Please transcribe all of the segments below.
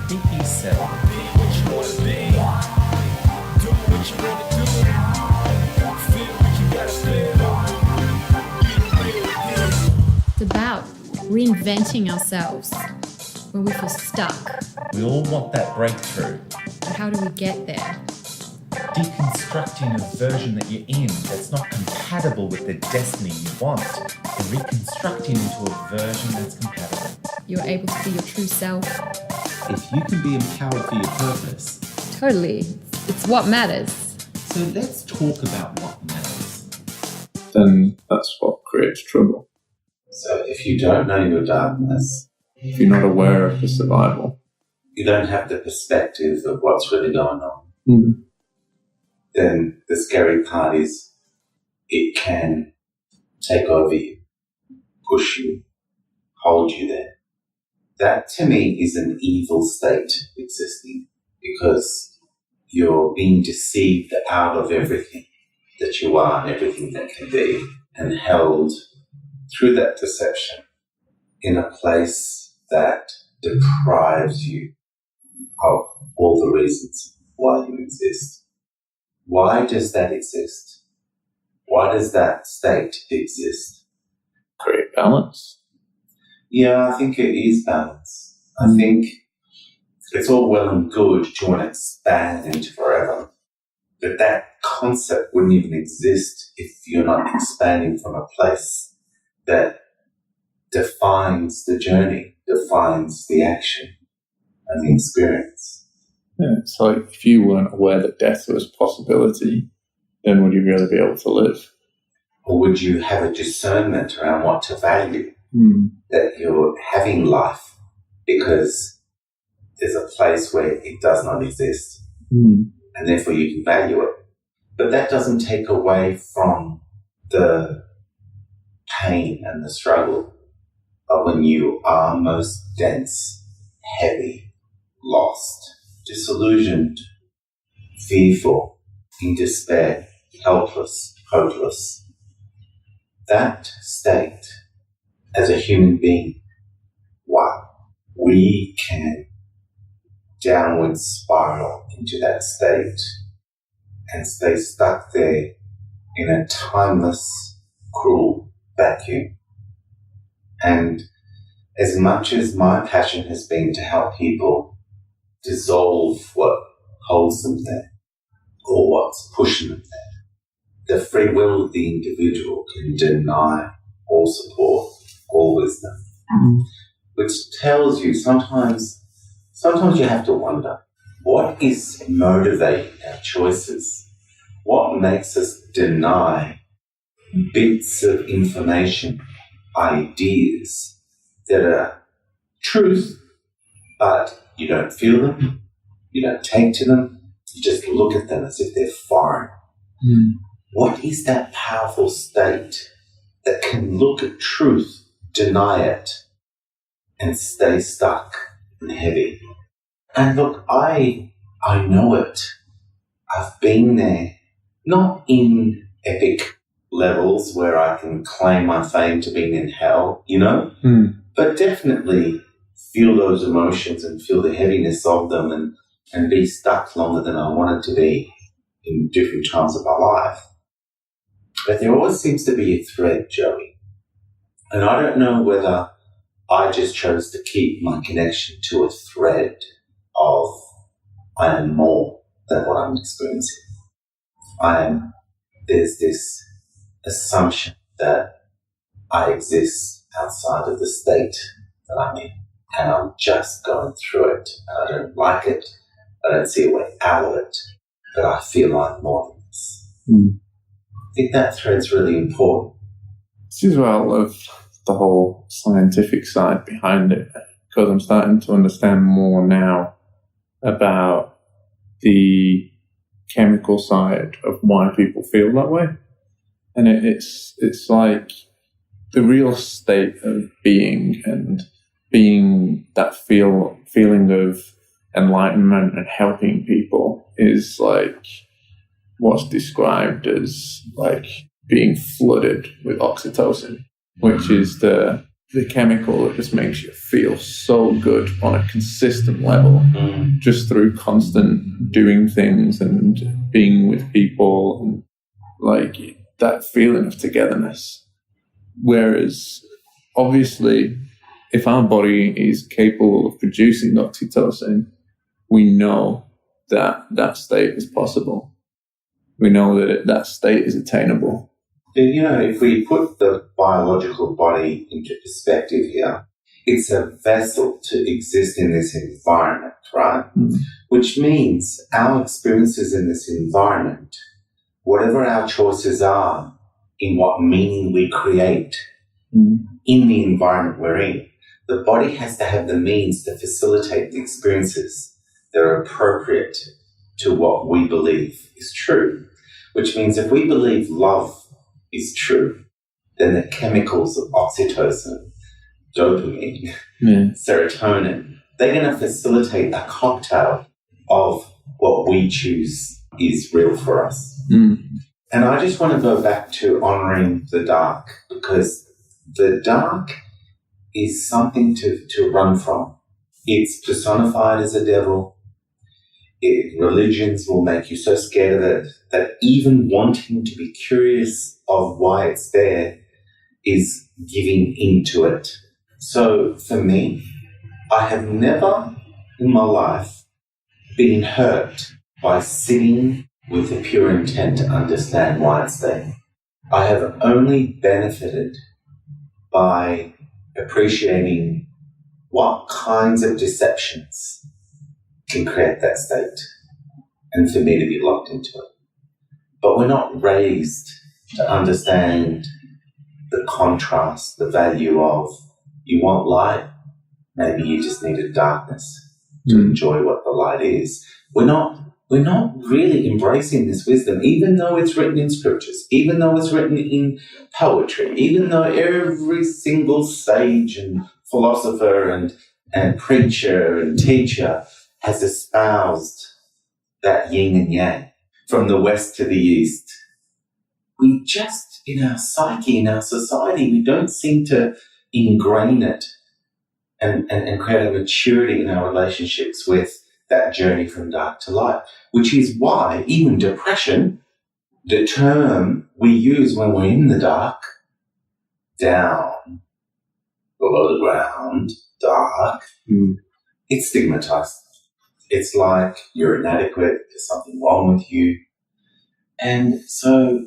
Be yourself. It's about reinventing ourselves when we feel stuck. We all want that breakthrough. But how do we get there? Deconstructing a version that you're in that's not compatible with the destiny you want, and reconstructing into a version that's compatible. You're able to be your true self. If you can be empowered for your purpose. Totally. It's what matters. So let's talk about what matters. Then that's what creates trouble. So if you don't know your darkness, If you're not aware of the survival. you don't have the perspective of what's really going on, then the scary part is it can take over you, push you, hold you there. That to me is an evil state existing because you're being deceived out of everything that you are and everything that can be and held through that deception in a place that deprives you of all the reasons why you exist. Why does that exist? Why does that state exist? Create balance. Yeah, I think it is balance. I think it's all well and good to want to expand into forever, but that concept wouldn't even exist if you're not expanding from a place that defines the journey, defines the action and the experience. Yeah, it's like if you weren't aware that death was a possibility, then would you really be able to live? Or would you have a discernment around what to value? That you're having life because there's a place where it does not exist and therefore you can value it. But that doesn't take away from the pain and the struggle of when you are most dense, heavy, lost, disillusioned, fearful, in despair, helpless, hopeless. That state, as a human being, wow, we can downward spiral into that state and stay stuck there in a timeless, cruel vacuum. And as much as my passion has been to help people dissolve what holds them there or what's pushing them there, the free will of the individual can deny all support, all wisdom, which tells you sometimes you have to wonder, what is motivating our choices? What makes us deny bits of information, ideas that are truth, but you don't feel them, you don't take to them, you just look at them as if they're foreign. What is that powerful state that can look at truth, deny it, and stay stuck and heavy? And look, I know it. I've been there, not in epic levels where I can claim my fame to being in hell, but definitely feel those emotions and feel the heaviness of them and be stuck longer than I wanted to be in different times of my life. But there always seems to be a thread, Joey. And I don't know whether I just chose to keep my connection to a thread of I am more than what I'm experiencing. There's this assumption that I exist outside of the state that I'm in, and I'm just going through it, and I don't like it, I don't see a way out of it, but I feel I'm more than this. I think that thread's really important. This is why I love the whole scientific side behind it, because I'm starting to understand more now about the chemical side of why people feel that way. And it's like the real state of being, and being that feeling of enlightenment and helping people is like what's described as like being flooded with oxytocin, which is the the chemical that just makes you feel so good on a consistent level, just through constant doing things and being with people, and like that feeling of togetherness. Whereas obviously if our body is capable of producing oxytocin, we know that that state is possible. We know that that state is attainable. You know, if we put the biological body into perspective here, it's a vessel to exist in this environment, right? Which means our experiences in this environment, whatever our choices are in what meaning we create in the environment we're in, the body has to have the means to facilitate the experiences that are appropriate to what we believe is true. Which means if we believe love is true, then the chemicals of oxytocin, dopamine, serotonin, they're going to facilitate a cocktail of what we choose is real for us. And I just want to go back to honoring the dark, because the dark is something to run from. It's personified as a devil. Religions will make you so scared of it that even wanting to be curious of why it's there is giving into it. So for me, I have never in my life been hurt by sitting with the pure intent to understand why it's there. I have only benefited by appreciating what kinds of deceptions can create that state, and for me to be locked into it. But we're not raised to understand the contrast, the value of, you want light, maybe you just needed darkness to enjoy what the light is. We're not really embracing this wisdom, even though it's written in scriptures, even though it's written in poetry, even though every single sage and philosopher and preacher and teacher has espoused that yin and yang from the west to the east. We just, in our psyche, in our society, we don't seem to ingrain it and create a maturity in our relationships with that journey from dark to light, which is why even depression, the term we use when we're in the dark, down, below the ground, dark, it's stigmatized. It's like you're inadequate, there's something wrong with you. And so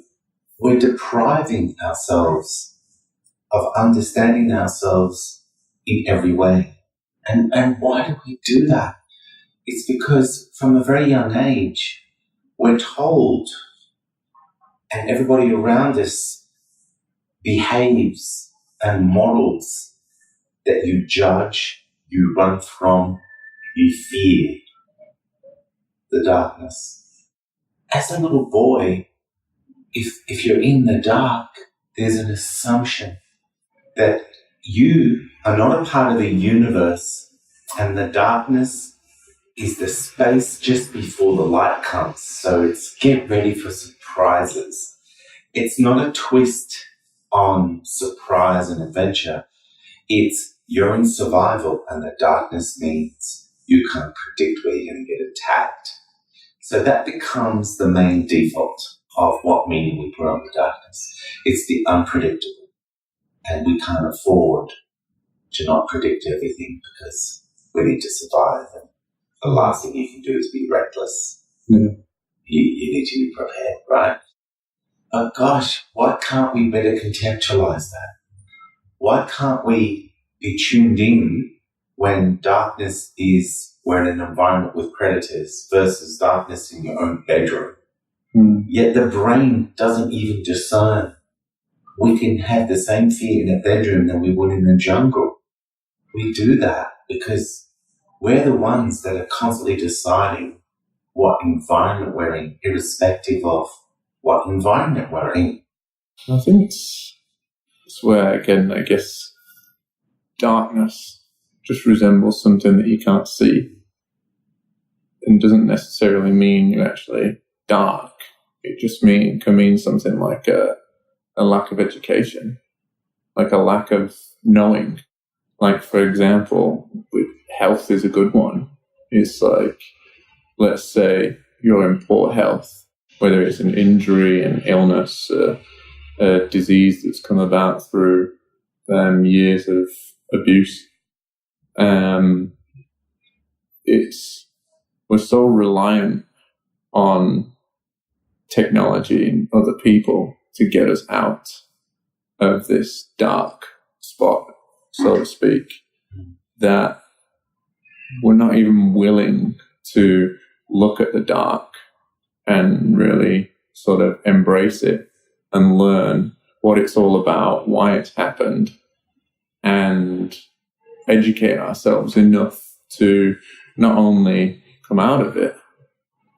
we're depriving ourselves of understanding ourselves in every way. And why do we do that? It's because from a very young age, we're told, and everybody around us behaves and models, that you judge, you run from, you fear the darkness. As a little boy, if you're in the dark, there's an assumption that you are not a part of the universe, and the darkness is the space just before the light comes. So it's get ready for surprises. It's not a twist on surprise and adventure. It's you're in survival, and the darkness means you can't predict where you're going to get attacked. So that becomes the main default of what meaning we put on the darkness. It's the unpredictable. And we can't afford to not predict everything because we need to survive. And the last thing you can do is be reckless. You need to be prepared, right? But gosh, why can't we better contextualize that? Why can't we be tuned in when darkness is we're in an environment with predators versus darkness in your own bedroom? Yet the brain doesn't even discern. We can have the same fear in a bedroom than we would in a jungle. We do that because we're the ones that are constantly deciding what environment we're in, irrespective of what environment we're in. I think it's where, again, I guess darkness just resembles something that you can't see, and doesn't necessarily mean you're actually dark. It just can mean something like a lack of education. like a lack of knowing. Like, for example, with health is a good one. It's like, let's say you're in poor health, whether it's an injury, an illness, a disease that's come about through years of abuse. We're so reliant on technology and other people to get us out of this dark spot, so to speak, that we're not even willing to look at the dark and really sort of embrace it and learn what it's all about, why it's happened, and educate ourselves enough to not only come out of it,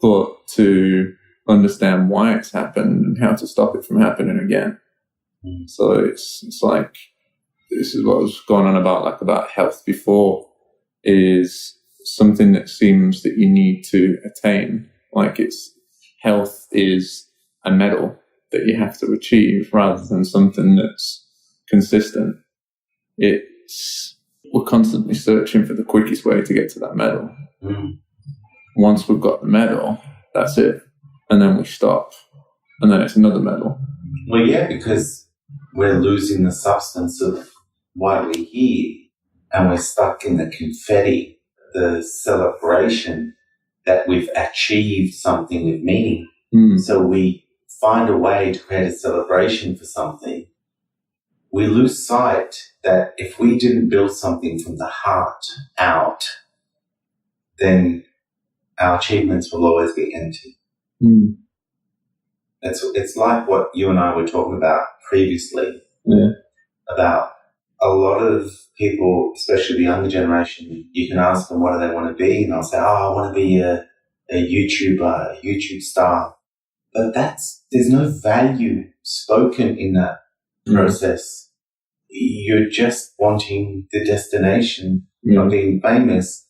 but to understand why it's happened and how to stop it from happening again. So it's like, this is what I was going on about health before, is something that seems that you need to attain. Like, health is a medal that you have to achieve rather than something that's consistent. We're constantly searching for the quickest way to get to that medal. Once we've got the medal, that's it. And then we stop. And then it's another medal. Well, yeah, because we're losing the substance of why we're here, and we're stuck in the confetti, the celebration that we've achieved something of meaning. So we find a way to create a celebration for something. We lose sight that if we didn't build something from the heart out, then our achievements will always be empty. It's like what you and I were talking about previously, about a lot of people, especially the younger generation. You can ask them what do they want to be, and they'll say, I want to be a YouTuber, a YouTube star. But there's no value spoken in that process. You're just wanting the destination of being famous.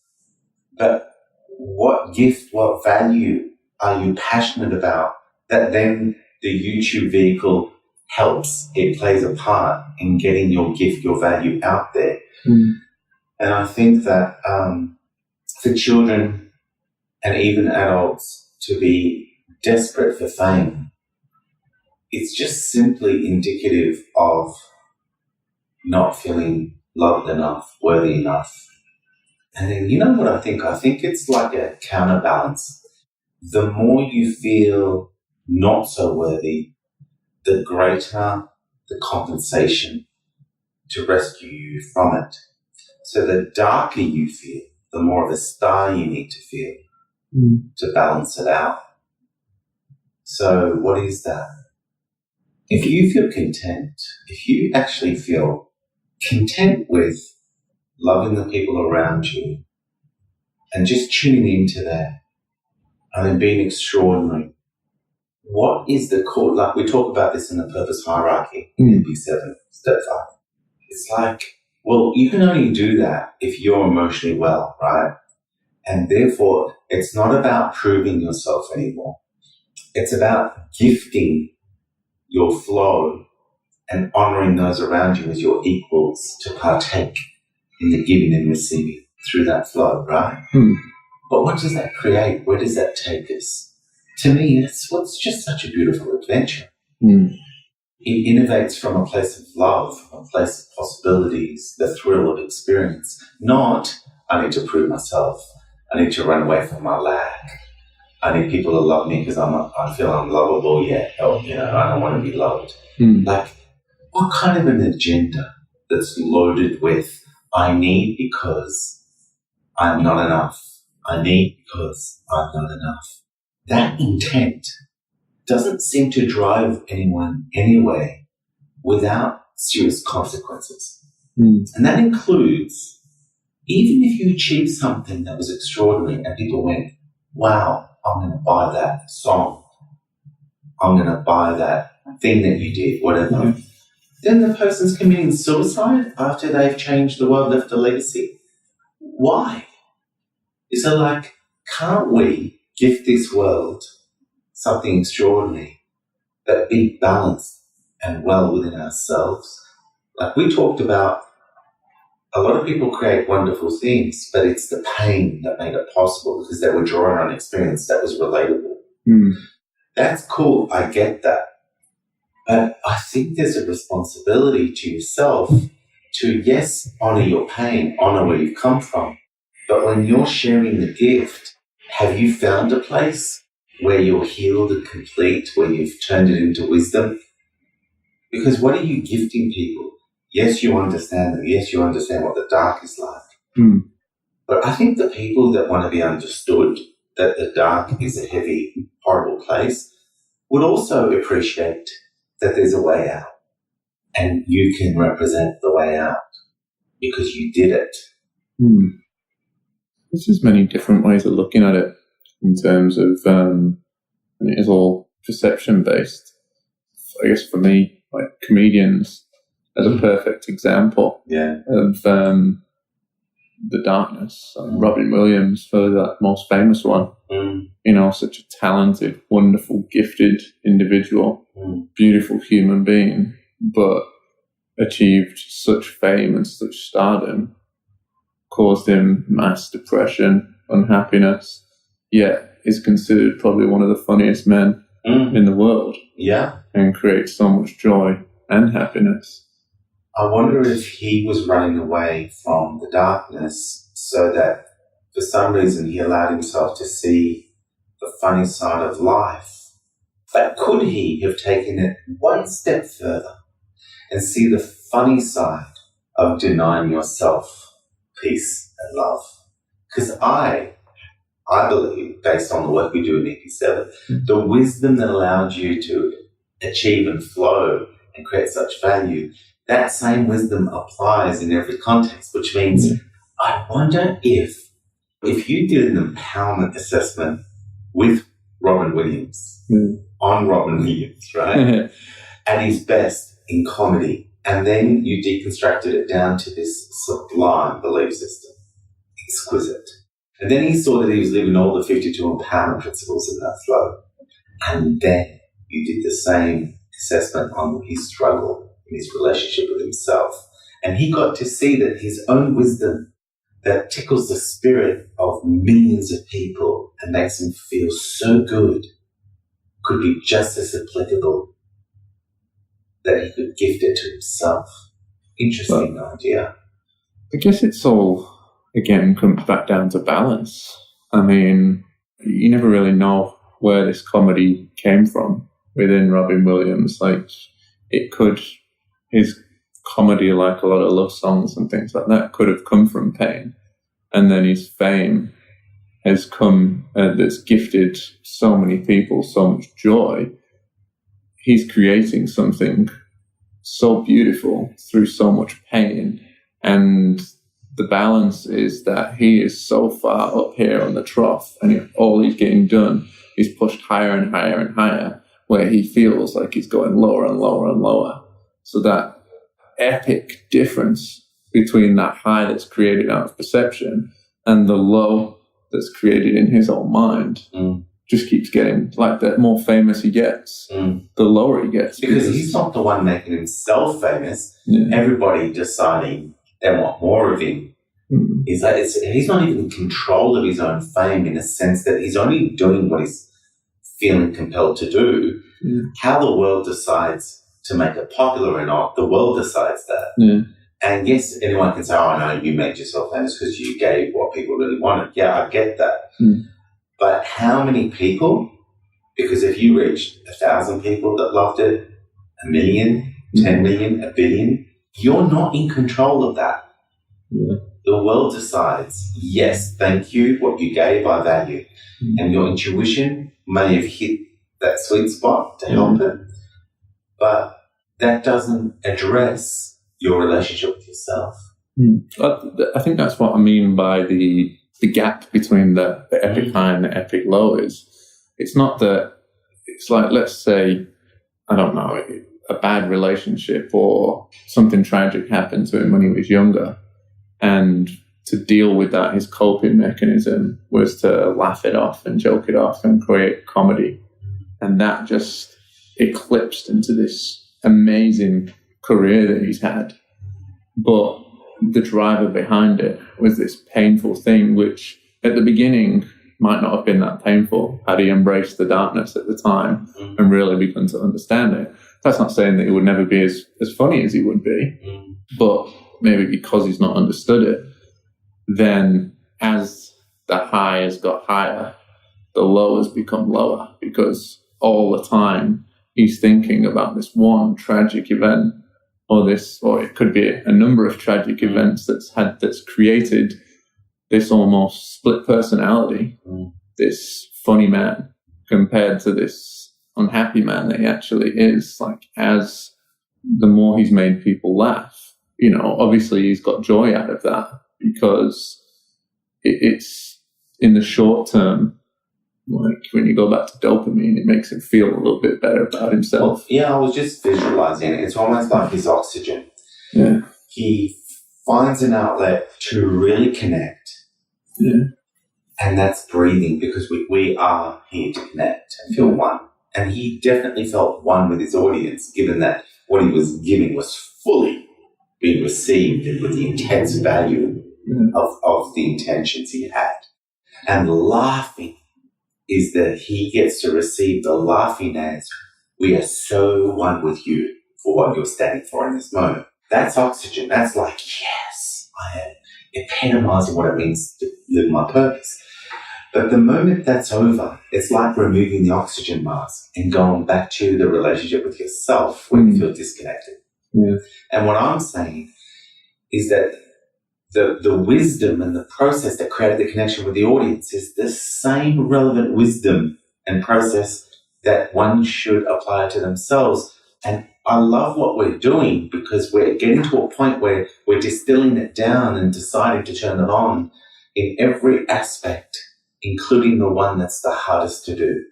But what gift, what value are you passionate about that then the YouTube vehicle helps? It plays a part in getting your gift, your value out there. And I think that for children and even adults to be desperate for fame, it's just simply indicative of not feeling loved enough, worthy enough. And then, you know what I think? I think it's like a counterbalance. The more you feel not so worthy, the greater the compensation to rescue you from it. So the darker you feel, the more of a star you need to feel to balance it out. So what is that? If you feel content, if you actually feel content with loving the people around you and just tuning into that and then being extraordinary, what is the core? Like we talk about this in the purpose hierarchy in MP7, step 5. It's like, well, you can only do that if you're emotionally well, right? And therefore, it's not about proving yourself anymore. It's about gifting your flow and honoring those around you as your equals to partake in the giving and receiving through that flow, right? But what does that create? Where does that take us? To me, it's just such a beautiful adventure. It innovates from a place of love, a place of possibilities, the thrill of experience. Not, I need to prove myself. I need to run away from my lack. I need people to love me because I feel unlovable yet. Or, I don't want to be loved. Like, what kind of an agenda that's loaded with, I need because I'm not enough. I need because I'm not enough. That intent doesn't seem to drive anyone anywhere without serious consequences. And that includes, even if you achieve something that was extraordinary and people went, wow, I'm going to buy that song. I'm going to buy that thing that you did, whatever. Then the person's committing suicide after they've changed the world, left a legacy. Why? Is it like, can't we gift this world something extraordinary, but be balanced and well within ourselves? Like we talked about, a lot of people create wonderful things, but it's the pain that made it possible because they were drawing on experience that was relatable. That's cool. I get that. But I think there's a responsibility to yourself to, yes, honor your pain, honor where you've come from. But when you're sharing the gift, have you found a place where you're healed and complete, where you've turned it into wisdom? Because what are you gifting people? Yes, you understand them. Yes, you understand what the dark is like. But I think the people that want to be understood, that the dark is a heavy, horrible place, would also appreciate that there's a way out. And you can represent the way out because you did it. There's many different ways of looking at it in terms of, and it is all perception based. I guess for me, like comedians as a perfect example of the darkness. Robin Williams for that most famous one. You know, such a talented, wonderful, gifted individual, beautiful human being, but achieved such fame and such stardom, caused him mass depression, unhappiness, yet is considered probably one of the funniest men in the world. Yeah. And creates so much joy and happiness. I wonder if he was running away from the darkness so that for some reason he allowed himself to see the funny side of life. But could he have taken it one step further and see the funny side of denying yourself peace and love? Because I believe, based on the work we do in EP7, the wisdom that allowed you to achieve and flow and create such value, that same wisdom applies in every context, which means I wonder if you did an empowerment assessment with Robin Williams, on Robin Williams, right, at his best in comedy, and then you deconstructed it down to this sublime belief system, exquisite. And then he saw that he was living all the 52 empowerment principles in that flow. And then you did the same assessment on his struggle in his relationship with himself. And he got to see that his own wisdom that tickles the spirit of millions of people and makes him feel so good could be just as applicable, that he could gift it to himself. Interesting idea. I guess it's all, again, comes back down to balance. I mean, you never really know where this comedy came from within Robin Williams. Like, his comedy, like a lot of love songs and things like that, could have come from pain. And then his fame has come, that's gifted so many people so much joy. He's creating something so beautiful through so much pain. And the balance is that he is so far up here on the trough, and all he's getting done is pushed higher and higher and higher, where he feels like he's going lower and lower and lower. So that epic difference between that high that's created out of perception and the low that's created in his own mind just keeps getting, like, the more famous he gets, the lower he gets. Because he's not the one making himself famous. Everybody deciding they want more of him. He's not even in control of his own fame, in a sense that he's only doing what he's feeling compelled to do. How the world decides to make it popular or not, the world decides that. And yes, anyone can say, oh, no, you made yourself famous because you gave what people really wanted. Yeah, I get that. But how many people? Because if you reached 1,000 people that loved it, 1 million, 10 million, 1 billion, you're not in control of that. The world decides, yes, thank you, what you gave, I value. And your intuition may have hit that sweet spot to help it, but that doesn't address your relationship with yourself. I think that's what I mean by the gap between the epic high and the epic low is, it's not that, it's like, let's say, I don't know, a bad relationship or something tragic happened to him when he was younger, and to deal with that, his coping mechanism was to laugh it off and joke it off and create comedy. And that just eclipsed into this amazing career that he's had. but the driver behind it was this painful thing, which at the beginning might not have been that painful had he embraced the darkness at the time and really begun to understand it. That's not saying that it would never be as funny as he would be, but maybe because he's not understood it, then as the high has got higher, the low has become lower, because all the time he's thinking about this one tragic event, or it could be a number of tragic events that's created this almost split personality, this funny man compared to this unhappy man that he actually is. Like, as the more he's made people laugh, obviously he's got joy out of that, because it's in the short term, like when you go back to dopamine, it makes him feel a little bit better about himself. Yeah, I was just visualizing it. It's almost like his oxygen. Yeah. He finds an outlet to really connect. Yeah. And that's breathing, because we are here to connect and feel one. And he definitely felt one with his audience, given that what he was giving was fully being received with the intense value of the intentions he had. And laughing is that he gets to receive the laughing as, we are so one with you for what you're standing for in this moment. That's oxygen. That's like, yes, I am epitomizing what it means to live my purpose. But the moment that's over, it's like removing the oxygen mask and going back to the relationship with yourself when you feel disconnected. Yeah. And what I'm saying is that the wisdom and the process that created the connection with the audience is the same relevant wisdom and process that one should apply to themselves. And I love what we're doing, because we're getting to a point where we're distilling it down and deciding to turn it on in every aspect, including the one that's the hardest to do,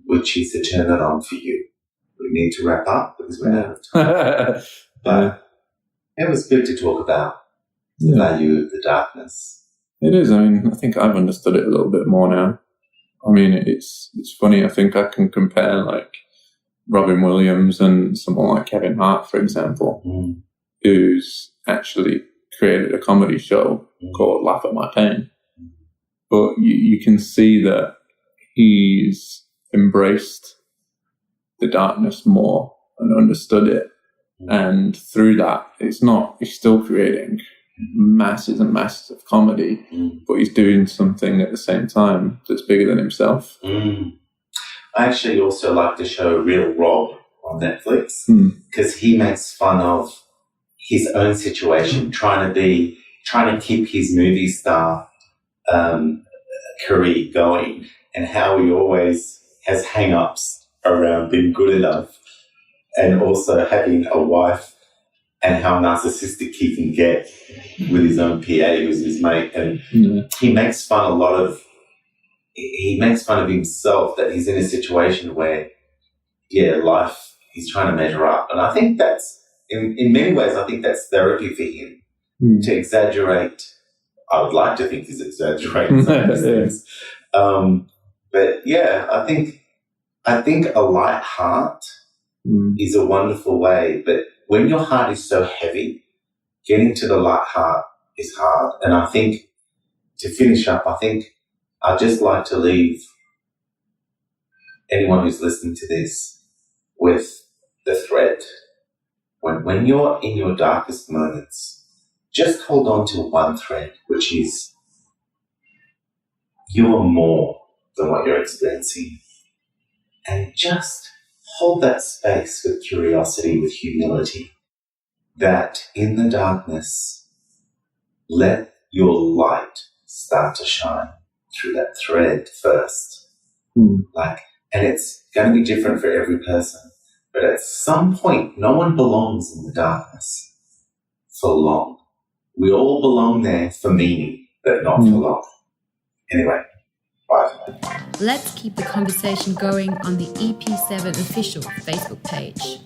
which is to turn it on for you. We need to wrap up because we're out of time. But it was good to talk about the value of the darkness. It is. I mean, I think I've understood it a little bit more now. I mean, it's funny. I think I can compare like Robin Williams and someone like Kevin Hart, for example, who's actually created a comedy show called Laugh at My Pain. But you can see that he's embraced the darkness more and understood it. And through that, he's still creating masses and masses of comedy, but he's doing something at the same time that's bigger than himself. I actually also like the show Real Rob on Netflix, because he makes fun of his own situation, trying to keep his movie star career going, and how he always has hang-ups around being good enough, and also having a wife, and how narcissistic he can get with his own PA, who's his mate. And he makes fun of himself, that he's in a situation where, life, he's trying to measure up. And I think that's, in many ways, I think that's therapy for him, to exaggerate. I would like to think he's exaggerating some of these things. But yeah, I think a light heart is a wonderful way. But when your heart is so heavy, getting to the light heart is hard. And I think, to finish up, I'd just like to leave anyone who's listening to this with the thread. When you're in your darkest moments, just hold on to one thread, which is, you are more than what you're experiencing. And just hold that space with curiosity, with humility, that in the darkness, let your light start to shine through that thread first. And it's going to be different for every person. But at some point, no one belongs in the darkness for long. We all belong there for meaning, but not for long. Anyway, bye for now. Let's keep the conversation going on the EP7 official Facebook page.